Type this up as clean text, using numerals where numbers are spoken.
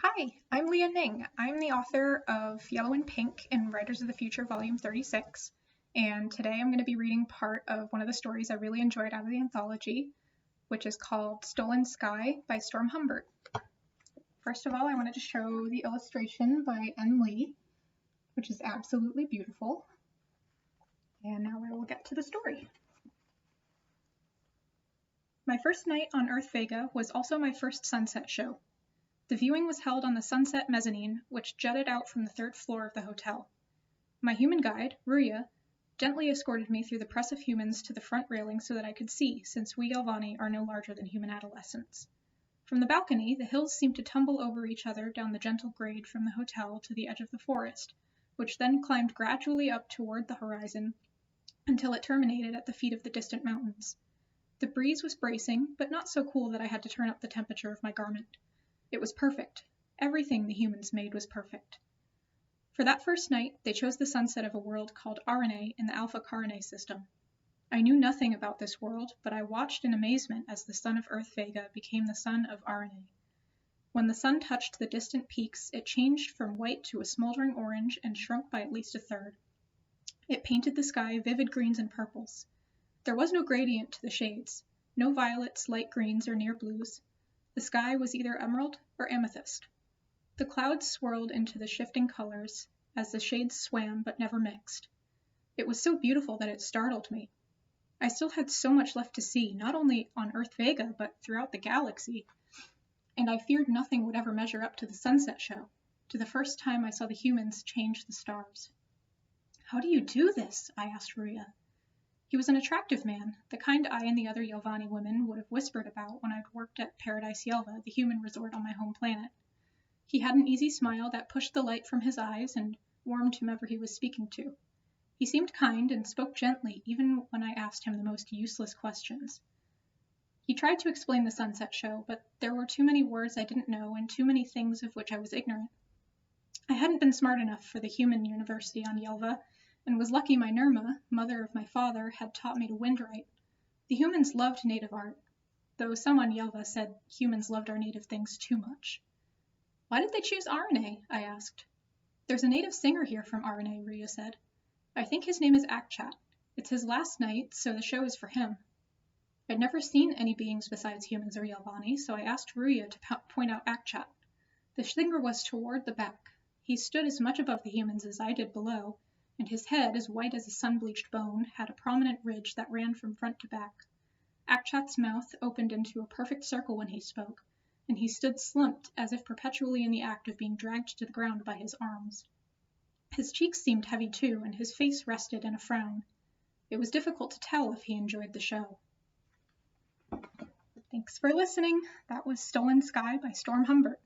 Hi, I'm Leah Ning. I'm the author of Yellow and Pink in Writers of the Future, Volume 36, and today I'm going to be reading part of one of the stories I really enjoyed out of the anthology, which is called Stolen Sky by Storm Humbert. First of all, I wanted to show the illustration by Lee, which is absolutely beautiful. And now we will get to the story. My first night on Earth Vega was also my first sunset show. The viewing was held on the sunset mezzanine, which jutted out from the third floor of the hotel. My human guide, Ruya, gently escorted me through the press of humans to the front railing so that I could see, since we Yelvani are no larger than human adolescents. From the balcony, the hills seemed to tumble over each other down the gentle grade from the hotel to the edge of the forest, which then climbed gradually up toward the horizon until it terminated at the feet of the distant mountains. The breeze was bracing, but not so cool that I had to turn up the temperature of my garment. It was perfect. Everything the humans made was perfect. For that first night, they chose the sunset of a world called RNA in the Alpha Carinae system. I knew nothing about this world, but I watched in amazement as the sun of Earth Vega became the sun of RNA. When the sun touched the distant peaks, it changed from white to a smoldering orange and shrunk by at least a third. It painted the sky vivid greens and purples. There was no gradient to the shades, no violets, light greens, or near blues. The sky was either emerald or amethyst. The clouds swirled into the shifting colors as the shades swam but never mixed. It was so beautiful that it startled me. I still had so much left to see, not only on Earth Vega, but throughout the galaxy, and I feared nothing would ever measure up to the sunset show, to the first time I saw the humans change the stars. "How do you do this?" I asked Ruya. He was an attractive man, the kind I and the other Yelvani women would have whispered about when I'd worked at Paradise Yelva, the human resort on my home planet. He had an easy smile that pushed the light from his eyes and warmed whomever he was speaking to. He seemed kind and spoke gently, even when I asked him the most useless questions. He tried to explain the sunset show, but there were too many words I didn't know and too many things of which I was ignorant. I hadn't been smart enough for the human university on Yelva, and was lucky my Nirma, mother of my father, had taught me to windwrite. The humans loved native art, though some on Yelva said humans loved our native things too much. "Why did they choose RNA?" I asked. "There's a native singer here from RNA," Ruya said. "I think his name is Akchat. It's his last night, so the show is for him." I'd never seen any beings besides humans or Yelvani, so I asked Ruya to point out Akchat. The singer was toward the back. He stood as much above the humans as I did below, and his head, as white as a sun-bleached bone, had a prominent ridge that ran from front to back. Akchat's mouth opened into a perfect circle when he spoke, and he stood slumped as if perpetually in the act of being dragged to the ground by his arms. His cheeks seemed heavy too, and his face rested in a frown. It was difficult to tell if he enjoyed the show. Thanks for listening. That was Stolen Sky by Storm Humbert.